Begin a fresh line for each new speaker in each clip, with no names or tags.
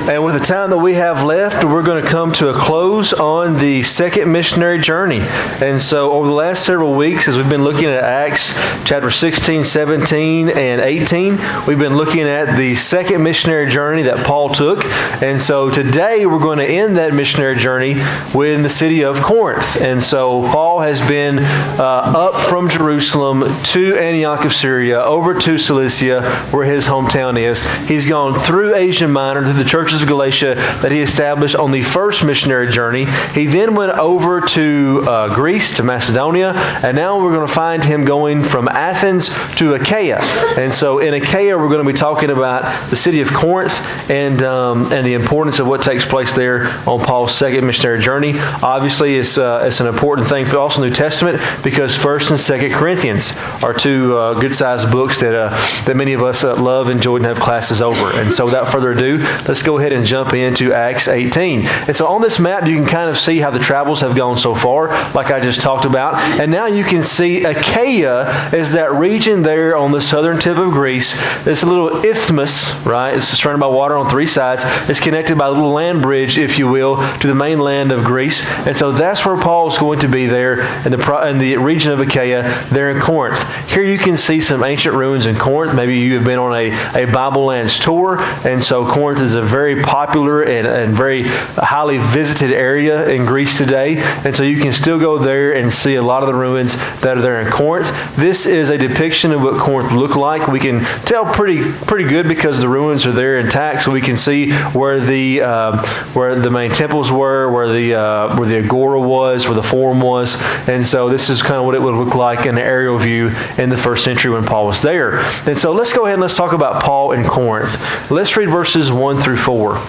And with the time that we have left, we're going to come to a close on the second missionary journey. And so over the last several weeks, as we've been looking at Acts chapter 16, 17, and 18, we've been looking at the second missionary journey that Paul took. And so today we're going to end that missionary journey in the city of Corinth. And so Paul has been up from Jerusalem to Antioch of Syria, over to Cilicia, where his hometown is. He's gone through Asia Minor to the churches of Galatia that he established on the first missionary journey. He then went over to Greece, to Macedonia, and now we're going to find him going from Athens to Achaia. And so in Achaia, we're going to be talking about the city of Corinth and the importance of what takes place there on Paul's second missionary journey. Obviously, it's an important thing for also New Testament because 1st and 2nd Corinthians are two good-sized books that many of us love, enjoy, and have classes over. And so without further ado, let's go ahead and jump into Acts 18. And so on this map, you can kind of see how the travels have gone so far, like I just talked about. And now you can see Achaia is that region there on the southern tip of Greece. It's a little isthmus, right? It's surrounded by water on three sides. It's connected by a little land bridge, if you will, to the mainland of Greece. And so that's where Paul's going to be there in the region of Achaia, there in Corinth. Here you can see some ancient ruins in Corinth. Maybe you have been on a Bible Lands tour. And so Corinth is a very popular and very highly visited area in Greece today. And so you can still go there and see a lot of the ruins that are there in Corinth. This is a depiction of what Corinth looked like. We can tell pretty good because the ruins are there intact. So we can see where the main temples were, where the agora was, where the forum was. And so this is kind of what it would look like in an aerial view in the first century when Paul was there. And so let's go ahead and let's talk about Paul in Corinth. Let's read verses 1 through 4.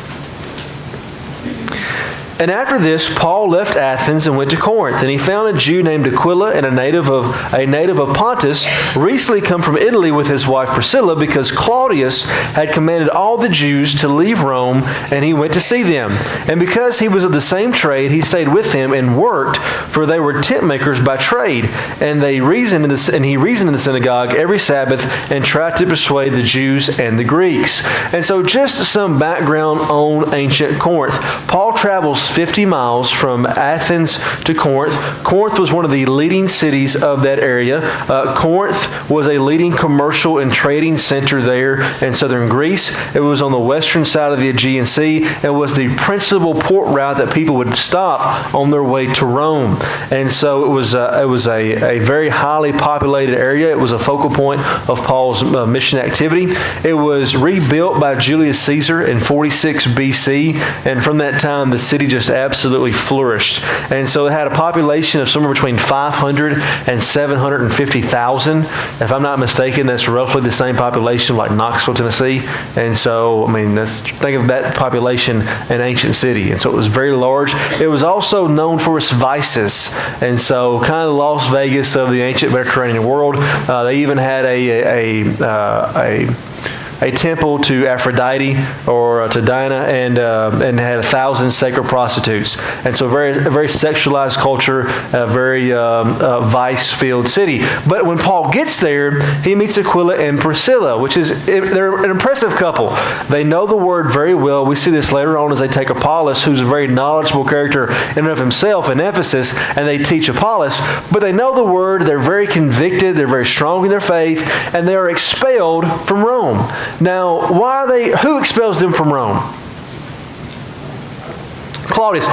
And after this, Paul left Athens and went to Corinth, and he found a Jew named Aquila and a native of Pontus, recently come from Italy with his wife Priscilla, because Claudius had commanded all the Jews to leave Rome, and he went to see them. And because he was of the same trade, he stayed with them and worked, for they were tent makers by trade. And he reasoned in the synagogue every Sabbath and tried to persuade the Jews and the Greeks. And so just some background on ancient Corinth. Paul travels 50 miles from Athens to Corinth. Corinth was one of the leading cities of that area. Corinth was a leading commercial and trading center there in southern Greece. It was on the western side of the Aegean Sea. It was the principal port route that people would stop on their way to Rome. And so it was a very highly populated area. It was a focal point of Paul's mission activity. It was rebuilt by Julius Caesar in 46 BC. And from that time, the city just absolutely flourished. And so it had a population of somewhere between 500 and 750,000. If I'm not mistaken, that's roughly the same population like Knoxville, Tennessee. And so, think of that population in ancient city. And so it was very large. It was also known for its vices. And so kind of the Las Vegas of the ancient Mediterranean world. They even had a temple to Aphrodite or to Diana, and had 1,000 sacred prostitutes. And so a very sexualized culture, a very vice-filled city. But when Paul gets there, he meets Aquila and Priscilla, they're an impressive couple. They know the word very well. We see this later on as they take Apollos, who's a very knowledgeable character in and of himself in Ephesus, and they teach Apollos. But they know the word, they're very convicted, they're very strong in their faith, and they are expelled from Rome. Now, who expels them from Rome? Claudius.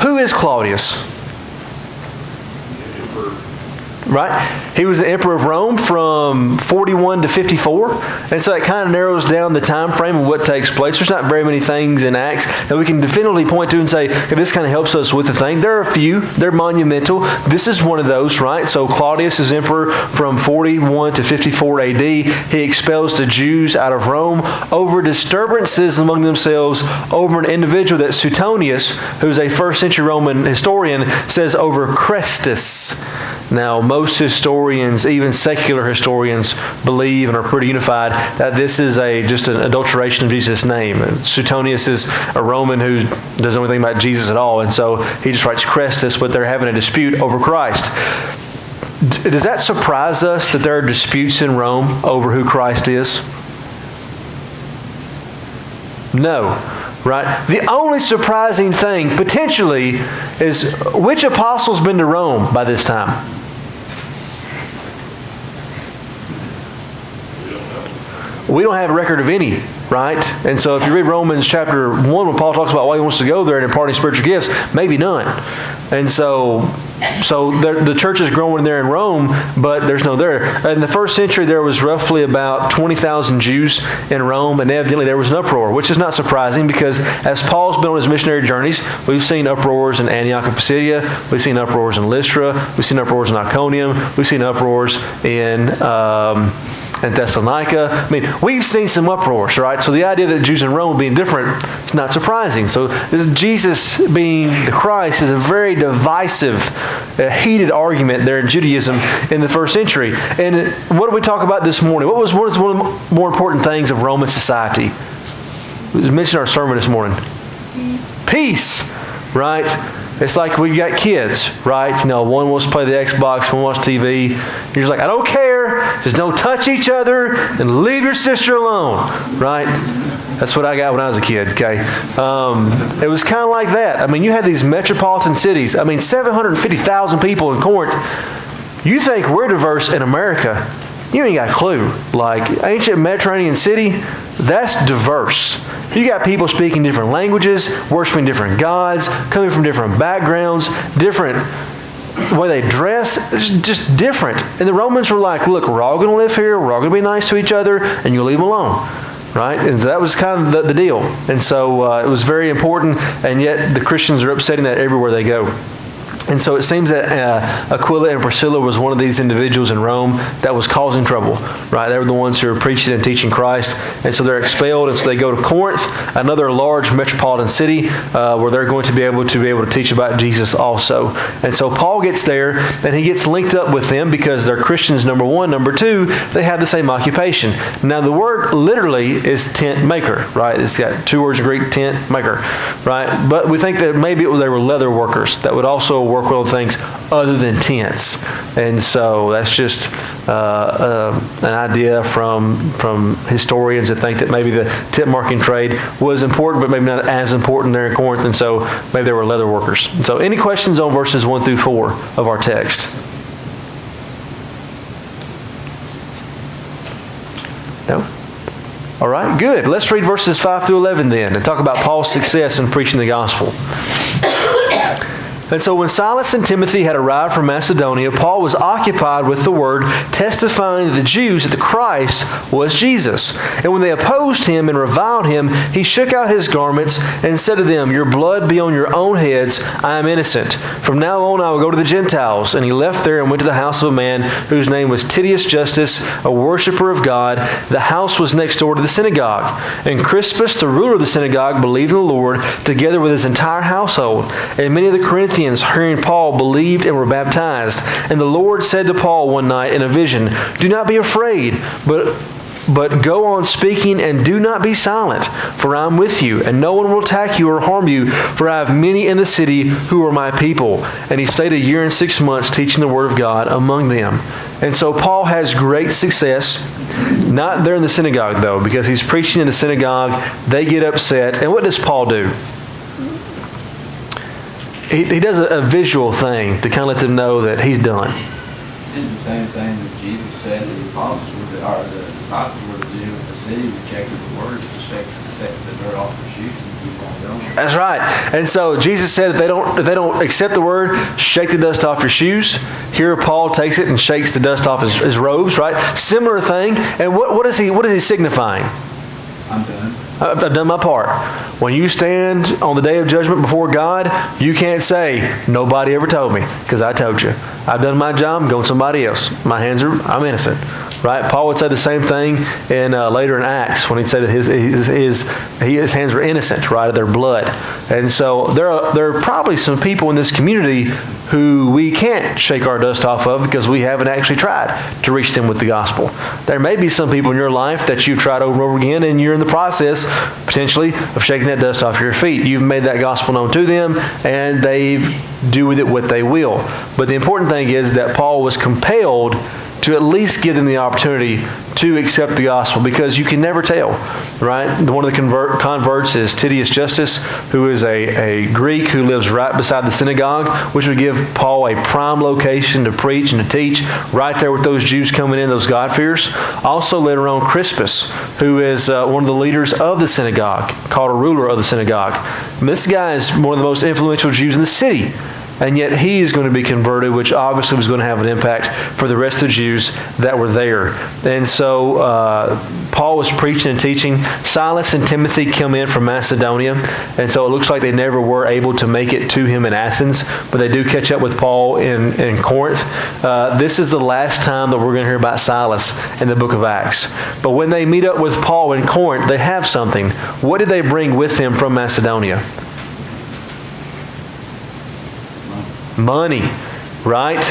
Who is Claudius? Right? He was the emperor of Rome from 41 to 54. And so that kind of narrows down the time frame of what takes place. There's not very many things in Acts that we can definitively point to and say, okay, this kind of helps us with the thing. There are a few. They're monumental. This is one of those, right? So Claudius is emperor from 41 to 54 AD. He expels the Jews out of Rome over disturbances among themselves over an individual that Suetonius, who's a first century Roman historian, says over Chrestus. Now, most historians, even secular historians, believe and are pretty unified that this is just an adulteration of Jesus' name. Suetonius is a Roman who doesn't know anything about Jesus at all, and so he just writes Chrestus, but they're having a dispute over Christ. Does that surprise us that there are disputes in Rome over who Christ is? No. right? The only surprising thing, potentially, is which apostle's been to Rome by this time? We don't have a record of any, right? And so if you read Romans chapter 1, when Paul talks about why he wants to go there and imparting spiritual gifts, maybe none. And so the church is growing there in Rome, but there's no there. In the first century, there was roughly about 20,000 Jews in Rome, and evidently there was an uproar, which is not surprising because as Paul's been on his missionary journeys, we've seen uproars in Antioch of Pisidia, we've seen uproars in Lystra, we've seen uproars in Iconium, we've seen uproars in Thessalonica. I mean, we've seen some uproars, right? So the idea that Jews in Rome being different is not surprising. So Jesus being the Christ is a very divisive, heated argument there in Judaism in the first century. And what did we talk about this morning? What was one of the more important things of Roman society? It was mentioned in our sermon this morning. Peace, right? It's like we got kids, right? You know, one wants to play the Xbox, one wants TV. You're just like, I don't care. Just don't touch each other and leave your sister alone, right? That's what I got when I was a kid, okay? It was kind of like that. I mean, you had these metropolitan cities. I mean, 750,000 people in Corinth. You think we're diverse in America. You ain't got a clue. Like, ancient Mediterranean city, that's diverse. You got people speaking different languages, worshiping different gods, coming from different backgrounds, different way they dress, it's just different. And the Romans were like, look, we're all going to live here, we're all going to be nice to each other, and you'll leave them alone. Right? And so that was kind of the deal. And so it was very important, and yet the Christians are upsetting that everywhere they go. And so it seems that Aquila and Priscilla was one of these individuals in Rome that was causing trouble, right? They were the ones who were preaching and teaching Christ. And so they're expelled, and so they go to Corinth, another large metropolitan city where they're going to be able to teach about Jesus also. And so Paul gets there, and he gets linked up with them because they're Christians, number one. Number two, they have the same occupation. Now, the word literally is tent maker, right? It's got two words in Greek, tent maker, right? But we think that maybe they were leather workers that would also work with things other than tents. And so that's just an idea from historians that think that maybe the tent marking trade was important, but maybe not as important there in Corinth, and so maybe they were leather workers. So any questions on verses 1 through 4 of our text? No? All right, good. Let's read verses 5 through 11 then and talk about Paul's success in preaching the gospel. And so when Silas and Timothy had arrived from Macedonia, Paul was occupied with the word, testifying to the Jews that the Christ was Jesus. And when they opposed him and reviled him, he shook out his garments and said to them, your blood be on your own heads, I am innocent. From now on I will go to the Gentiles. And he left there and went to the house of a man whose name was Titius Justus, a worshiper of God. The house was next door to the synagogue. And Crispus, the ruler of the synagogue, believed in the Lord, together with his entire household. And many of the Corinthians, hearing Paul, believed and were baptized. And the Lord said to Paul one night in a vision, do not be afraid, but go on speaking and do not be silent, for I am with you, and no one will attack you or harm you, for I have many in the city who are my people. And he stayed 1 year and 6 months teaching the word of God among them. And so Paul has great success, not there in the synagogue though, because he's preaching in the synagogue, they get upset. And what does Paul do? He does a visual thing to kind of let them know that he's done.
He did the same thing that Jesus said that the apostles were to, or the disciples were to do in the city, rejected the word, to shake the dirt off their shoes and keep on going.
That's right. And so Jesus said if they don't accept the word, shake the dust off your shoes. Here Paul takes it and shakes the dust off his robes, right? Similar thing. And what is he signifying?
I'm done.
I've done my part. When you stand on the day of judgment before God, you can't say, nobody ever told me, because I told you. I've done my job, I'm going somebody else. I'm innocent. Right? Paul would say the same thing later in Acts when he'd say that his hands were innocent, right, of their blood. And so there are probably some people in this community who we can't shake our dust off of because we haven't actually tried to reach them with the gospel. There may be some people in your life that you've tried over and over again, and you're in the process, potentially, of shaking that dust off your feet. You've made that gospel known to them, and they do with it what they will. But the important thing is that Paul was compelled to at least give them the opportunity to accept the gospel, because you can never tell, right? One of the converts is Titius Justus, who is a Greek who lives right beside the synagogue, which would give Paul a prime location to preach and to teach, right there with those Jews coming in, those God-fearers. Also later on, Crispus, who is one of the leaders of the synagogue, called a ruler of the synagogue. And this guy is one of the most influential Jews in the city. And yet he is going to be converted, which obviously was going to have an impact for the rest of the Jews that were there. And so Paul was preaching and teaching. Silas and Timothy come in from Macedonia. And so it looks like they never were able to make it to him in Athens, but they do catch up with Paul in Corinth. This is the last time that we're going to hear about Silas in the book of Acts. But when they meet up with Paul in Corinth, they have something. What did they bring with them from Macedonia? Money, right?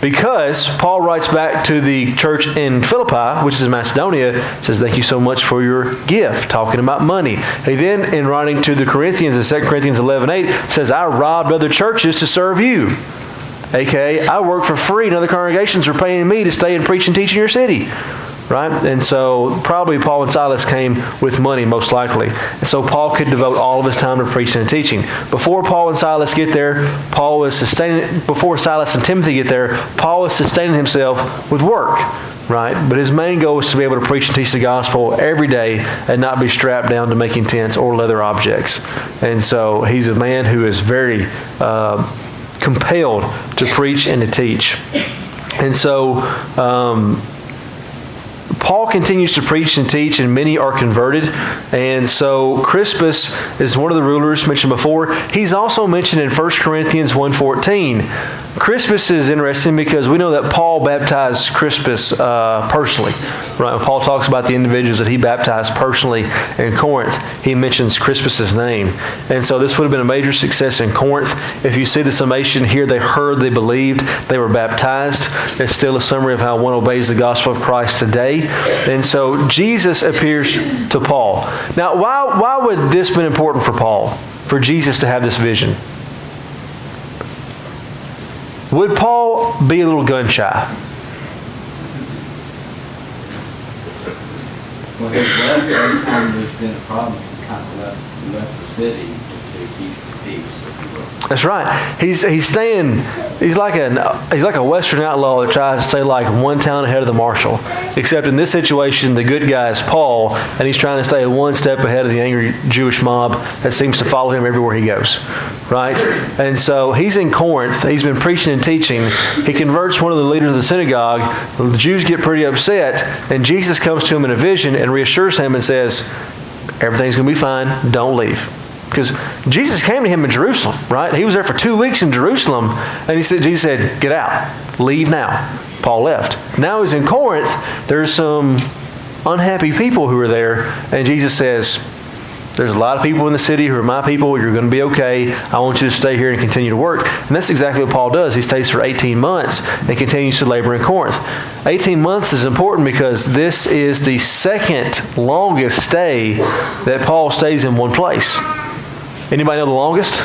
Because Paul writes back to the church in Philippi, which is in Macedonia, says, thank you so much for your gift, talking about money. He then, in writing to the Corinthians in 2 Corinthians 11:8, says, I robbed other churches to serve you. AKA, I work for free and other congregations are paying me to stay and preach and teach in your city. Right? And so probably Paul and Silas came with money, most likely. And so Paul could devote all of his time to preaching and teaching. Before Paul and Silas get there, before Silas and Timothy get there, Paul was sustaining himself with work. Right? But his main goal is to be able to preach and teach the gospel every day and not be strapped down to making tents or leather objects. And so he's a man who is very compelled to preach and to teach. And so Paul continues to preach and teach, and many are converted. And so Crispus is one of the rulers mentioned before. He's also mentioned in 1 Corinthians 1:14. Crispus is interesting because we know that Paul baptized Crispus personally. Right? When Paul talks about the individuals that he baptized personally in Corinth, he mentions Crispus' name. And so this would have been a major success in Corinth. If you see the summation here, they heard, they believed, they were baptized. It's still a summary of how one obeys the gospel of Christ today. And so Jesus appears to Paul. Now, why would this be important for Paul, for Jesus to have this vision? Would Paul be a little gun shy?
Well, he's left every time there's been a problem. He's kind of left the city to keep the peace, if you will.
That's right. He's staying. He's like a Western outlaw that tries to stay like one town ahead of the marshal. Except in this situation, the good guy is Paul, and he's trying to stay one step ahead of the angry Jewish mob that seems to follow him everywhere he goes. Right? And so he's in Corinth. He's been preaching and teaching. He converts one of the leaders of the synagogue. The Jews get pretty upset, and Jesus comes to him in a vision and reassures him and says, everything's going to be fine. Don't leave. Because Jesus came to him in Jerusalem, right? He was there for 2 weeks in Jerusalem, and Jesus said, get out. Leave now. Paul left. Now he's in Corinth. There's some unhappy people who are there, and Jesus says, there's a lot of people in the city who are my people. You're going to be okay. I want you to stay here and continue to work. And that's exactly what Paul does. He stays for 18 months and continues to labor in Corinth. 18 months is important because this is the second longest stay that Paul stays in one place. Anybody know the longest?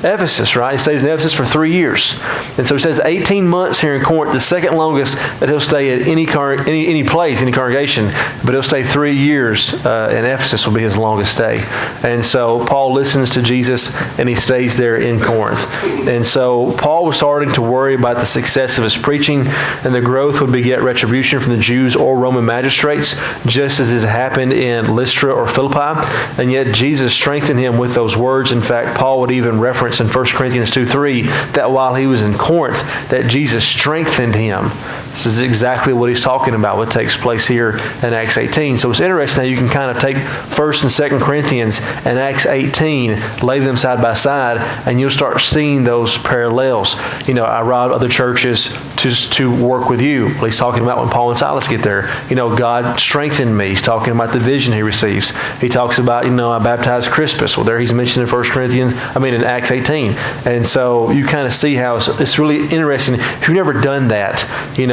Ephesus, right? He stays in Ephesus for 3 years. And so he says 18 months here in Corinth, the second longest that he'll stay at any place, any congregation, but he'll stay 3 years in Ephesus will be his longest stay. And so Paul listens to Jesus and he stays there in Corinth. And so Paul was starting to worry about the success of his preaching, and the growth would beget retribution from the Jews or Roman magistrates, just as it happened in Lystra or Philippi. And yet Jesus strengthened him with those words. In fact, Paul would even reference in 1 Corinthians 2:3 that while he was in Corinth, that Jesus strengthened him. This is exactly what he's talking about, what takes place here in Acts 18. So it's interesting how you can kind of take 1 and 2 Corinthians and Acts 18, lay them side by side, and you'll start seeing those parallels. You know, I robbed other churches to work with you. Well, he's talking about when Paul and Silas get there. You know, God strengthened me. He's talking about the vision he receives. He talks about, I baptized Crispus. Well, there he's mentioned in Acts 18. And so you kind of see how it's really interesting. If you've never done that,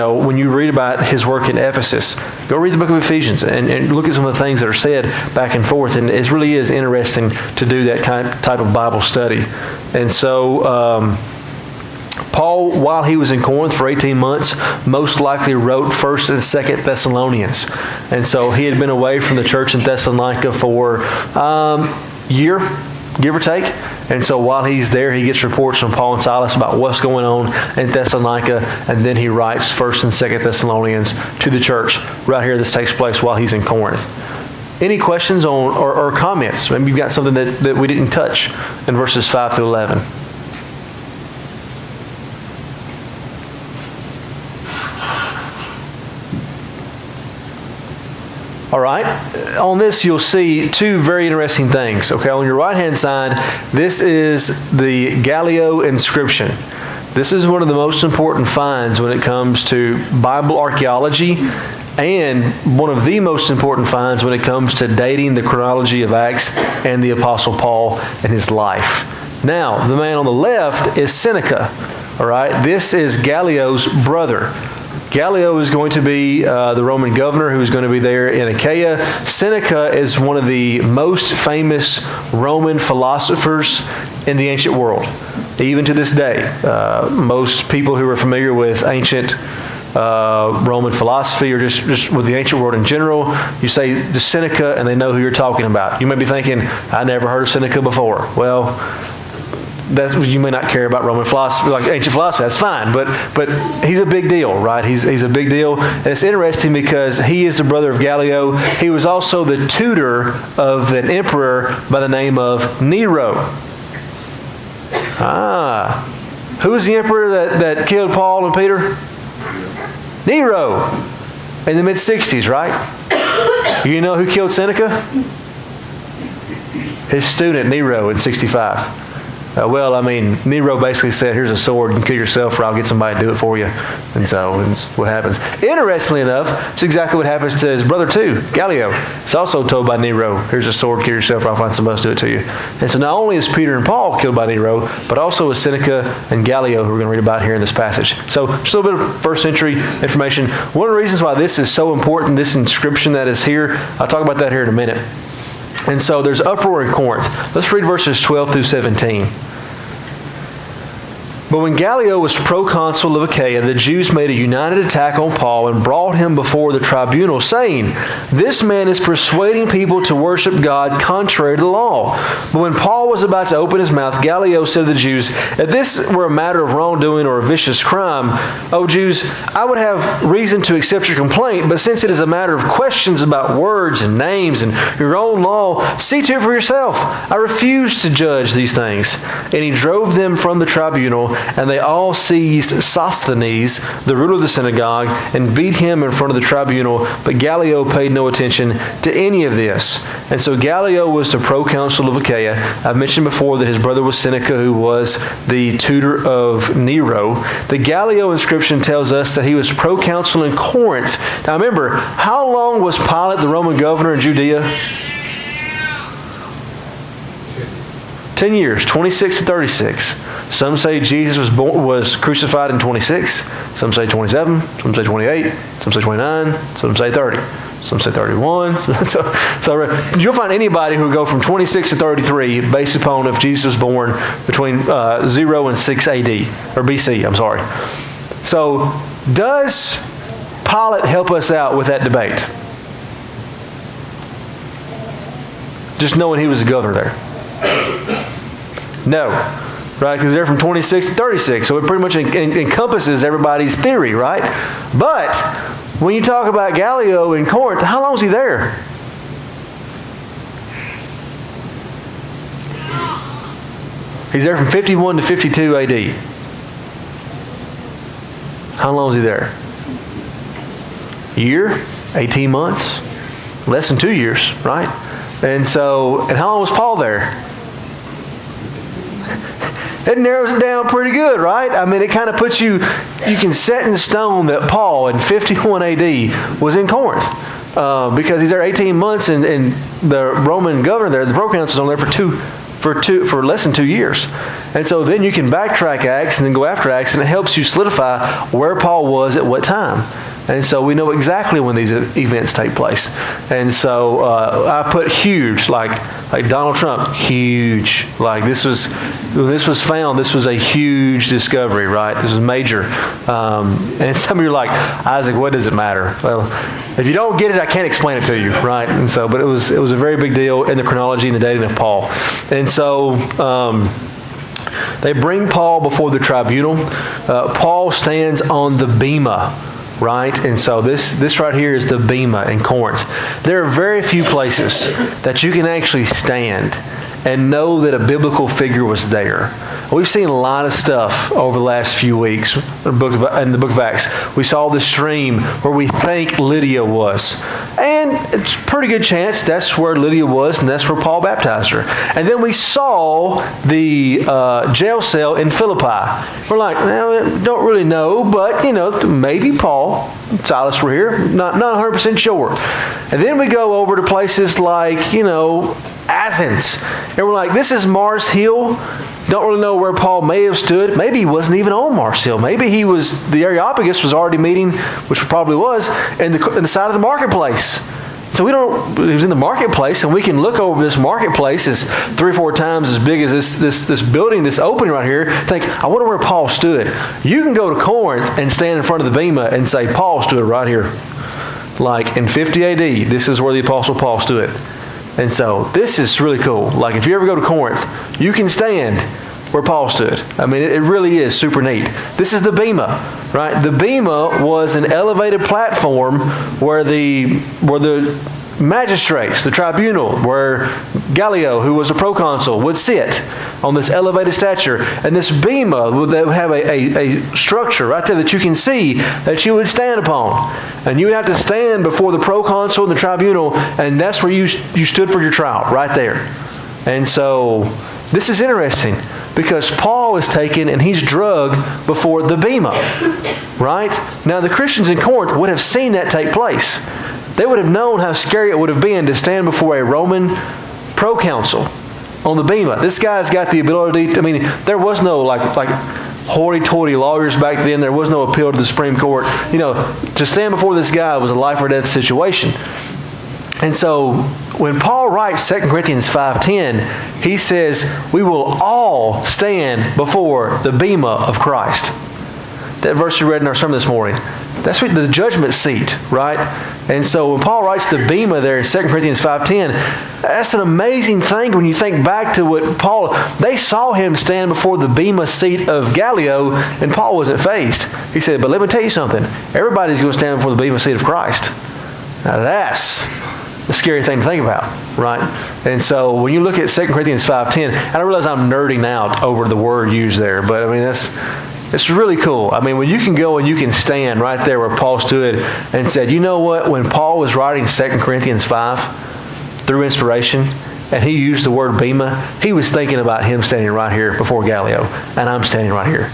when you read about his work in Ephesus, go read the book of Ephesians and look at some of the things that are said back and forth. And it really is interesting to do that type of Bible study. And so Paul, while he was in Corinth for 18 months, most likely wrote 1st and 2nd Thessalonians. And so he had been away from the church in Thessalonica for year, give or take. And so while he's there, he gets reports from Paul and Silas about what's going on in Thessalonica, and then he writes 1st and 2nd Thessalonians to the church right here. This takes place while he's in Corinth. Any questions on or comments? Maybe you've got something that we didn't touch in verses 5 through 11. All right. On this, you'll see two very interesting things. Okay, on your right-hand side, this is the Gallio inscription. This is one of the most important finds when it comes to Bible archaeology, and one of the most important finds when it comes to dating the chronology of Acts and the Apostle Paul and his life. Now, the man on the left is Seneca. All right, this is Gallio's brother. Gallio is going to be the Roman governor who is going to be there in Achaia. Seneca is one of the most famous Roman philosophers in the ancient world. Even to this day, most people who are familiar with ancient Roman philosophy or just with the ancient world in general, you say the Seneca and they know who you're talking about. You may be thinking, I never heard of Seneca before. Well, you may not care about Roman philosophy, like ancient philosophy. That's fine, but he's a big deal, right? He's a big deal, and it's interesting because he is the brother of Gallio. He was also the tutor of an emperor by the name of Nero. Who was the emperor that killed Paul and Peter? Nero, in the mid-60s, right? You know who killed Seneca? His student Nero in 65. Nero basically said, here's a sword, you can kill yourself or I'll get somebody to do it for you. And so that's what happens. Interestingly enough, it's exactly what happens to his brother too, Gallio. It's also told by Nero, here's a sword, kill yourself or I'll find somebody to do it to you. And so not only is Peter and Paul killed by Nero, but also is Seneca and Gallio, who we're going to read about here in this passage. So just a little bit of first century information. One of the reasons why this is so important, this inscription that is here, I'll talk about that here in a minute. And so there's uproar in Corinth. Let's read verses 12 through 17. But when Gallio was proconsul of Achaia, the Jews made a united attack on Paul and brought him before the tribunal, saying, "This man is persuading people to worship God contrary to the law." But when Paul was about to open his mouth, Gallio said to the Jews, "If this were a matter of wrongdoing or a vicious crime, O Jews, I would have reason to accept your complaint. But since it is a matter of questions about words and names and your own law, see to it for yourself. I refuse to judge these things." And he drove them from the tribunal, and they all seized Sosthenes, the ruler of the synagogue, and beat him in front of the tribunal. But Gallio paid no attention to any of this. And so Gallio was the proconsul of Achaia. I've mentioned before that his brother was Seneca, who was the tutor of Nero. The Gallio inscription tells us that he was proconsul in Corinth. Now remember, how long was Pilate the Roman governor in Judea? 10 years, 26 to 36. Some say Jesus was crucified in 26. Some say 27. Some say 28. Some say 29. Some say 30. Some say 31. So you'll find anybody who will go from 26 to 33 based upon if Jesus was born between 0 and 6 AD, or BC, I'm sorry. So does Pilate help us out with that debate? Just knowing he was the governor there. No, right? Because they're from 26 to 36, so it pretty much encompasses everybody's theory, right? But when you talk about Gallio in Corinth, how long was he there? He's there from 51 to 52 AD. How long was he there? A year? 18 months? Less than 2 years, right? And how long was Paul there? It narrows it down pretty good, right? I mean, it kind of puts you can set in stone that Paul in 51 AD was in Corinth because he's there 18 months and the Roman governor there, the proconsul, is on there for less than 2 years. And so then you can backtrack Acts and then go after Acts, and it helps you solidify where Paul was at what time. And so we know exactly when these events take place. And so I put huge, like Donald Trump, huge. Like when this was found, this was a huge discovery, right? This was major. And some of you are like, Isaac, what does it matter? Well, if you don't get it, I can't explain it to you, right? And so, but it was a very big deal in the chronology and the dating of Paul. And so they bring Paul before the tribunal. Paul stands on the bema, right? And so this right here is the bema in Corinth. There are very few places that you can actually stand and know that a biblical figure was there. We've seen a lot of stuff over the last few weeks in the book of Acts. We saw the stream where we think Lydia was. And it's a pretty good chance that's where Lydia was, and that's where Paul baptized her. And then we saw the jail cell in Philippi. We're like, well, don't really know, but, maybe Paul, Silas were here. Not 100% sure. And then we go over to places like, Athens. And we're like, this is Mars Hill. Don't really know where Paul may have stood. Maybe he wasn't even on Mars Hill. Maybe the Areopagus was already meeting, which probably was, in the side of the marketplace. So he was in the marketplace, and we can look over this marketplace as 3 or 4 times as big as this building, this opening right here, think, I wonder where Paul stood. You can go to Corinth and stand in front of the bema and say, Paul stood right here. Like in 50 AD, this is where the Apostle Paul stood. And so this is really cool. Like if you ever go to Corinth, you can stand where Paul stood. I mean, it really is super neat. This is the bema, right? The bema was an elevated platform where the magistrates, the tribunal, where Gallio, who was a proconsul, would sit on this elevated stature. And this bema would have a structure right there that you can see that you would stand upon. And you would have to stand before the proconsul and the tribunal, and that's where you stood for your trial, right there. And so this is interesting because Paul is taken and he's drugged before the bema, right? Now the Christians in Corinth would have seen that take place. They would have known how scary it would have been to stand before a Roman proconsul on the bema. This guy's got the ability there was no like hoity-toity lawyers back then. There was no appeal to the Supreme Court. To stand before this guy was a life or death situation. And so when Paul writes 2 Corinthians 5:10, he says, we will all stand before the bema of Christ. That verse we read in our sermon this morning. That's the judgment seat, right? And so when Paul writes the bema there in 2 Corinthians 5:10, that's an amazing thing when you think back to what Paul, they saw him stand before the bema seat of Gallio, and Paul wasn't fazed. He said, but let me tell you something. Everybody's going to stand before the bema seat of Christ. Now that's a scary thing to think about, right? And so when you look at 2 Corinthians 5:10, and I realize I'm nerding out over the word used there, but it's really cool. When you can go and you can stand right there where Paul stood and said, you know what? When Paul was writing 2 Corinthians 5 through inspiration, and he used the word bema, he was thinking about him standing right here before Gallio, and I'm standing right here.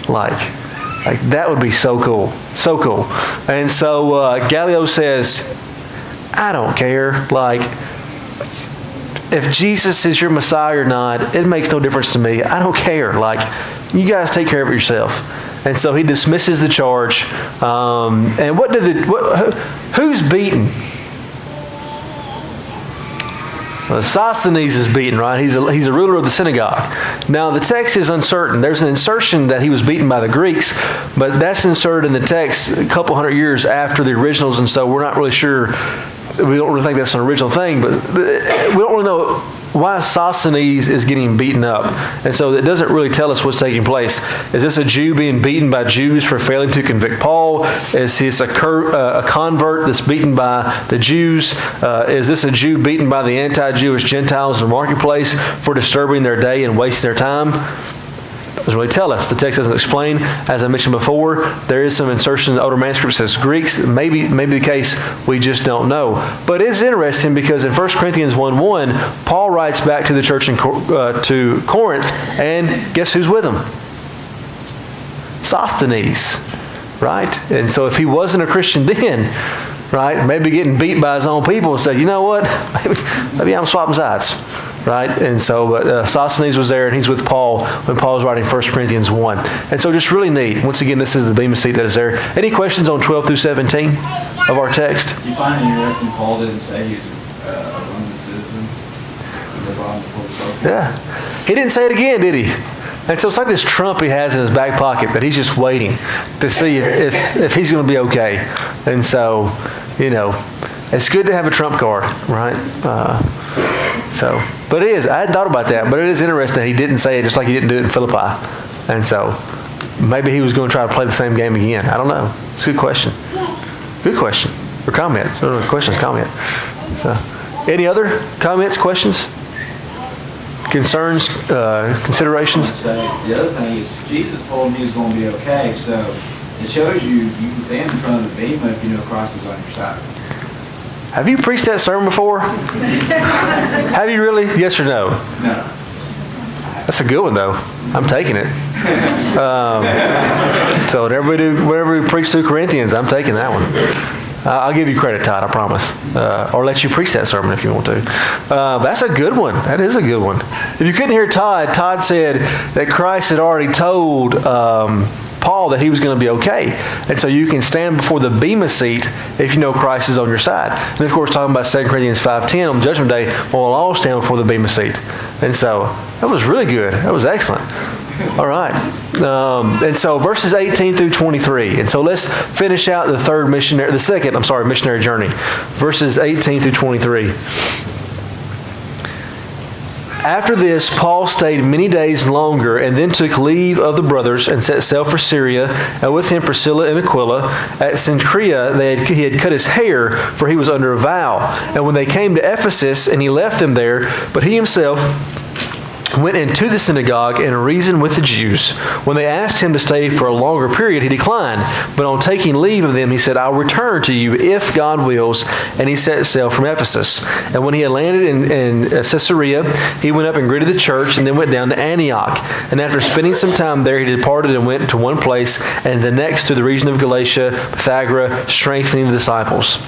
Like that would be so cool. So cool. And so Gallio says, I don't care. If Jesus is your Messiah or not, it makes no difference to me. I don't care. You guys take care of it yourself. And so he dismisses the charge. And who's beaten? Well, Sosthenes is beaten, right? He's a ruler of the synagogue. Now, the text is uncertain. There's an insertion that he was beaten by the Greeks, but that's inserted in the text a couple hundred years after the originals, and so we're not really sure. We don't really think that's an original thing, but we don't really know why Sosthenes is getting beaten up. And so it doesn't really tell us what's taking place. Is this a Jew being beaten by Jews for failing to convict Paul? Is this a convert that's beaten by the Jews? Is this a Jew beaten by the anti-Jewish Gentiles in the marketplace for disturbing their day and wasting their time? Doesn't really tell us. The text doesn't explain. As I mentioned before, there is some insertion in the older manuscript that says Greeks. Maybe the case, we just don't know. But it's interesting because in 1 Corinthians 1:1, Paul writes back to the church to Corinth, and guess who's with him? Sosthenes, right? And so if he wasn't a Christian then, right, maybe getting beat by his own people and say, you know what, maybe I'm swapping sides. right? And so, but Sosthenes was there, and he's with Paul when Paul's writing 1 Corinthians 1. And so just really neat. Once again, this is the Bema seat that is there. Any questions on 12 through 17 of our text?
You find it interesting Paul didn't say he was a Roman citizen?
Yeah. He didn't say it again, did he? And so it's like this trump he has in his back pocket that he's just waiting to see if he's going to be okay. And so, it's good to have a trump card, right? But it is. I hadn't thought about that, but it is interesting that he didn't say it just like he didn't do it in Philippi. And so maybe he was going to try to play the same game again. I don't know. It's a good question. Good question. Or comment. Questions, comment. So, any other comments, questions? Concerns, considerations?
The other thing is Jesus told him he was going to be okay, so it shows you can stand in front of the bema if you know Christ is on your side.
Have you preached that sermon before? Have you really? Yes or no?
No.
That's a good one, though. I'm taking it. So whenever we preach through Corinthians, I'm taking that one. I'll give you credit, Todd, I promise. Or let you preach that sermon if you want to. That's a good one. That is a good one. If you couldn't hear Todd said that Christ had already told Paul that he was going to be okay. And so you can stand before the bema seat if you know Christ is on your side. And of course, talking about 2 Corinthians 5:10 on Judgment Day, we'll all stand before the bema seat. And so that was really good. That was excellent. All right. And so verses 18 through 23. And so let's finish out the second missionary journey. Verses 18 through 23. After this, Paul stayed many days longer and then took leave of the brothers and set sail for Syria, and with him Priscilla and Aquila. At Cenchrea he had cut his hair, for he was under a vow. And when they came to Ephesus, and he left them there, but he himself went into the synagogue and reasoned with the Jews. When they asked him to stay for a longer period, he declined. But on taking leave of them, he said, "I'll return to you if God wills." And he set sail from Ephesus. And when he had landed in Caesarea, he went up and greeted the church, and then went down to Antioch. And after spending some time there, he departed and went to one place, and the next to the region of Galatia, Pythagoras, strengthening the disciples.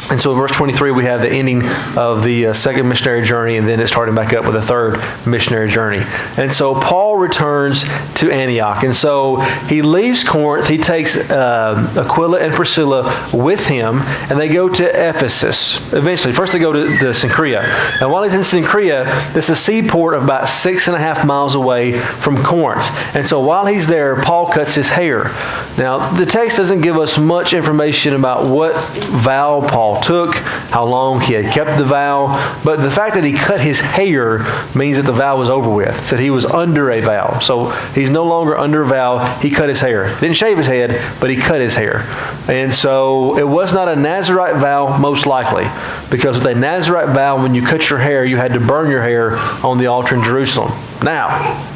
And so in verse 23, we have the ending of the second missionary journey, and then it's starting back up with a third missionary journey. And so Paul returns to Antioch. And so he leaves Corinth. He takes Aquila and Priscilla with him, and they go to Ephesus. Eventually, first they go to Cenchrea. And while he's in Cenchrea, this is a seaport of about 6.5 miles away from Corinth. And so while he's there, Paul cuts his hair. Now, the text doesn't give us much information about what vow Paul took, how long he had kept the vow, but the fact that he cut his hair means that the vow was over with. It said he was under a vow. So he's no longer under a vow. He cut his hair. Didn't shave his head, but he cut his hair. And so it was not a Nazirite vow, most likely, because with a Nazirite vow, when you cut your hair, you had to burn your hair on the altar in Jerusalem. Now,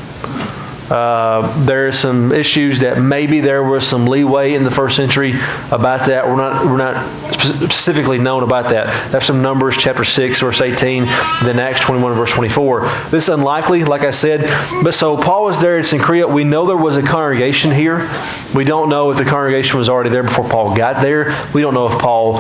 there are some issues that maybe there was some leeway in the first century about that. We're not specifically known about that. There's some Numbers chapter 6 verse 18, then Acts 21 verse 24. This is unlikely, like I said. But so Paul was there in Cenchrea. We know there was a congregation here. We don't know if the congregation was already there before Paul got there. We don't know if Paul,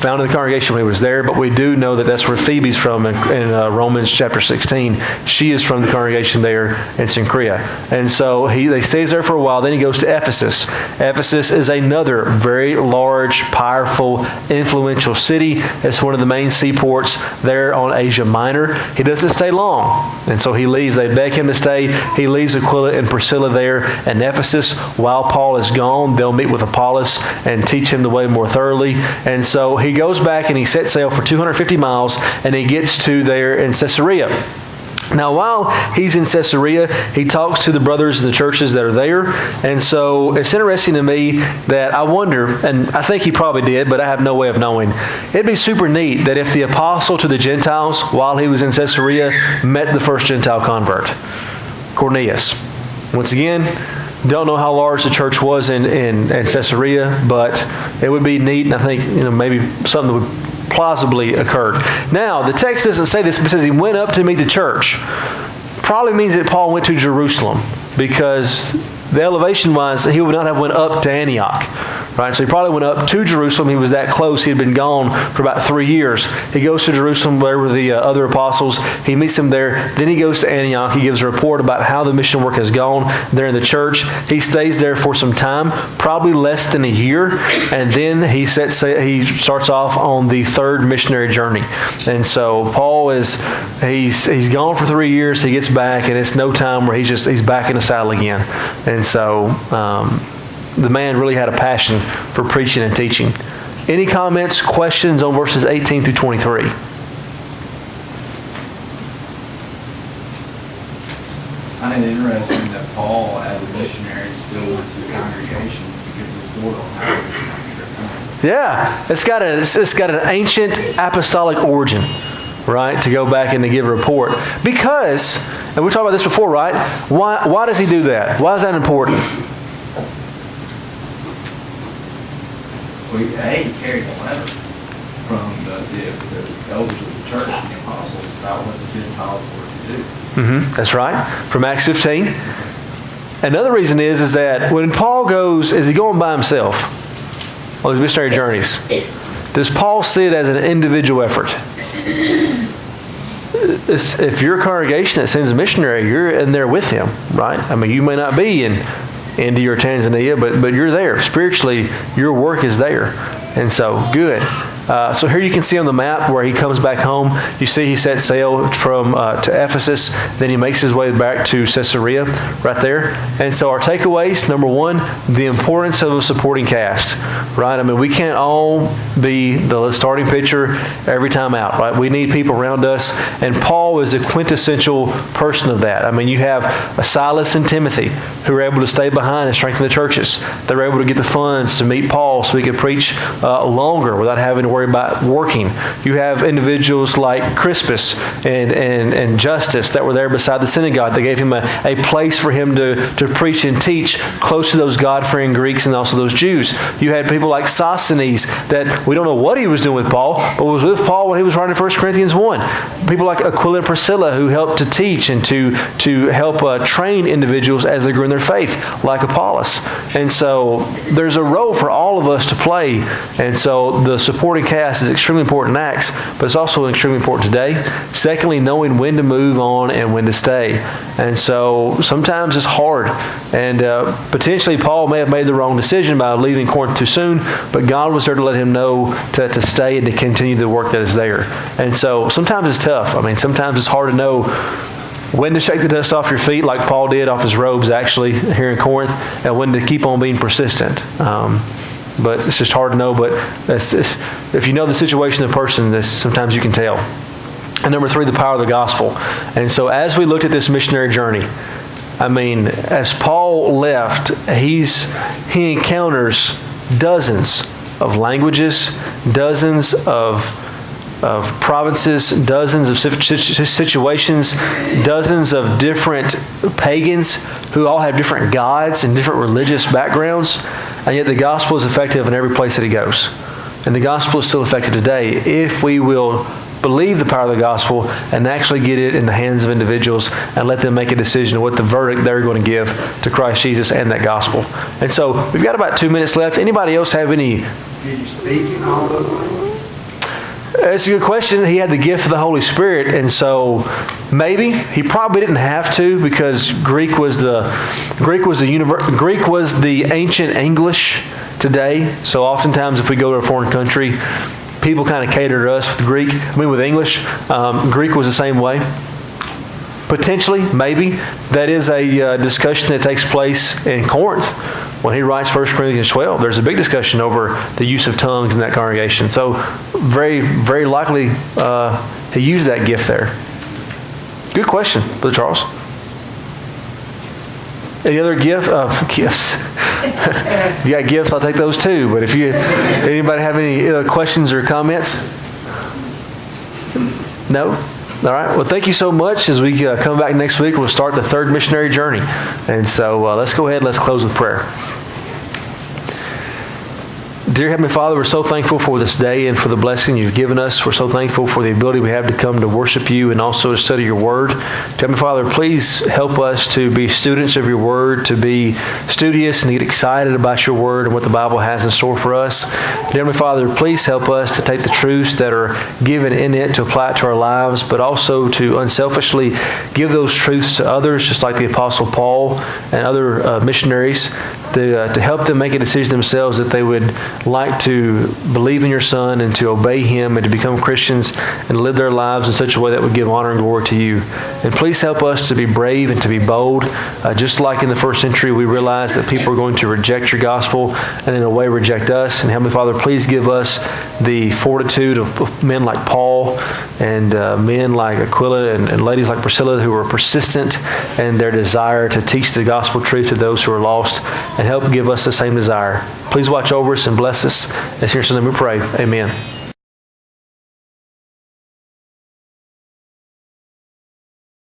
founded the congregation when he was there. But we do know that that's where Phoebe's from in Romans chapter 16. She is from the congregation there in Cenchrea. And so he stays there for a while. Then he goes to Ephesus. Ephesus is another very large, powerful, influential city. It's one of the main seaports there on Asia Minor. He doesn't stay long. And so he leaves. They beg him to stay. He leaves Aquila and Priscilla there in Ephesus. While Paul is gone, they'll meet with Apollos and teach him the way more thoroughly. And so he goes back and he sets sail for 250 miles, and he gets to there in Caesarea. Now, while he's in Caesarea, he talks to the brothers in the churches that are there. And so it's interesting to me that I wonder, and I think he probably did, but I have no way of knowing. It'd be super neat that if the apostle to the Gentiles, while he was in Caesarea, met the first Gentile convert, Cornelius. Once again, don't know how large the church was in Caesarea, but it would be neat, and I think maybe something that would plausibly occurred. Now, the text doesn't say this, but it says he went up to meet the church. Probably means that Paul went to Jerusalem, because the elevation was he would not have went up to Antioch. right? So he probably went up to Jerusalem. He was that close. He had been gone for about 3 years. He goes to Jerusalem, where were the other apostles. He meets them there. Then he goes to Antioch. He gives a report about how the mission work has gone there in the church. He stays there for some time, probably less than a year, and then he starts off on the third missionary journey. And so Paul he's gone for 3 years. He gets back, and it's no time where he's back in the saddle again. And so the man really had a passion for preaching and teaching. Any comments, questions on verses 18 through 23?
I find it interesting that Paul, as a missionary, still went to the congregations to give report on how the missionaries are coming.
Yeah, it's got an ancient apostolic origin, right? To go back and to give a report. Because, and we talked about this before, right? Why does he do that? Why is that important?
He carried a letter from the elders of the church and the apostles about what the Gentiles were to do.
That's right. From Acts 15. Another reason is that when Paul goes, is he going by himself on his missionary journeys? Does Paul see it as an individual effort? If you're a congregation that sends a missionary, you're in there with him, right? I mean, you may not be in India or Tanzania, but you're there. Spiritually, your work is there. And so, good. So here you can see on the map where he comes back home. You see he set sail from to Ephesus. Then he makes his way back to Caesarea right there. And so our takeaways, number one, the importance of a supporting cast, right? I mean, we can't all be the starting pitcher every time out, right? We need people around us. And Paul is a quintessential person of that. I mean, you have Silas and Timothy who are able to stay behind and strengthen the churches. They were able to get the funds to meet Paul so he could preach longer without having to worry about working. You have individuals like Crispus and Justus that were there beside the synagogue. They gave him a place for him to preach and teach close to those God-fearing Greeks and also those Jews. You had people like Sosthenes that we don't know what he was doing with Paul, but was with Paul when he was writing 1 Corinthians 1. People like Aquila and Priscilla who helped to teach and to help train individuals as they grew in their faith, like Apollos. And so there's a role for all of us to play. And so the supporting cast is extremely important in Acts, but it's also extremely important today. Secondly, knowing when to move on and when to stay. And so sometimes it's hard. And potentially Paul may have made the wrong decision by leaving Corinth too soon, but God was there to let him know to stay and to continue the work that is there. And so sometimes it's tough. I mean, sometimes it's hard to know when to shake the dust off your feet, like Paul did off his robes actually here in Corinth, and when to keep on being persistent. But it's just hard to know. But if you know the situation of the person, sometimes you can tell. And number three, the power of the gospel. And so as we looked at this missionary journey, I mean, as Paul left, he encounters dozens of languages, dozens of provinces, dozens of situations, dozens of different pagans who all have different gods and different religious backgrounds, and yet the gospel is effective in every place that he goes. And the gospel is still effective today if we will believe the power of the gospel and actually get it in the hands of individuals and let them make a decision of what the verdict they're going to give to Christ Jesus and that gospel. And so we've got about 2 minutes left. Anybody else have any?
Did you speak in all those languages?
It's a good question. He had the gift of the Holy Spirit, and so maybe he probably didn't have to, because Greek was the ancient English today. So oftentimes, if we go to a foreign country, people kind of cater to us with Greek. I mean, with English, Greek was the same way. Potentially, maybe that is a discussion that takes place in Corinth. When he writes 1 Corinthians 12, there's a big discussion over the use of tongues in that congregation. So very, very likely he used that gift there. Good question, Brother Charles. Any other gifts? If you got gifts, I'll take those too. But if anybody have any questions or comments? No? All right. Well, thank you so much. As we come back next week, we'll start the third missionary journey. And so let's go ahead and let's close with prayer. Dear Heavenly Father, we're so thankful for this day and for the blessing you've given us. We're so thankful for the ability we have to come to worship you and also to study your word. Dear Heavenly Father, please help us to be students of your word, to be studious and get excited about your word and what the Bible has in store for us. Dear Heavenly Father, please help us to take the truths that are given in it to apply it to our lives, but also to unselfishly give those truths to others, just like the Apostle Paul and other missionaries, to help them make a decision themselves that they would like to believe in your Son and to obey him and to become Christians and live their lives in such a way that would give honor and glory to you. And please help us to be brave and to be bold. Just like in the first century, we realize that people are going to reject your gospel and in a way reject us. And Heavenly Father, please give us the fortitude of men like Paul and men like Aquila and ladies like Priscilla who are persistent in their desire to teach the gospel truth to those who are lost, and help give us the same desire. Please watch over us and bless us. In your Son's name we pray. Amen.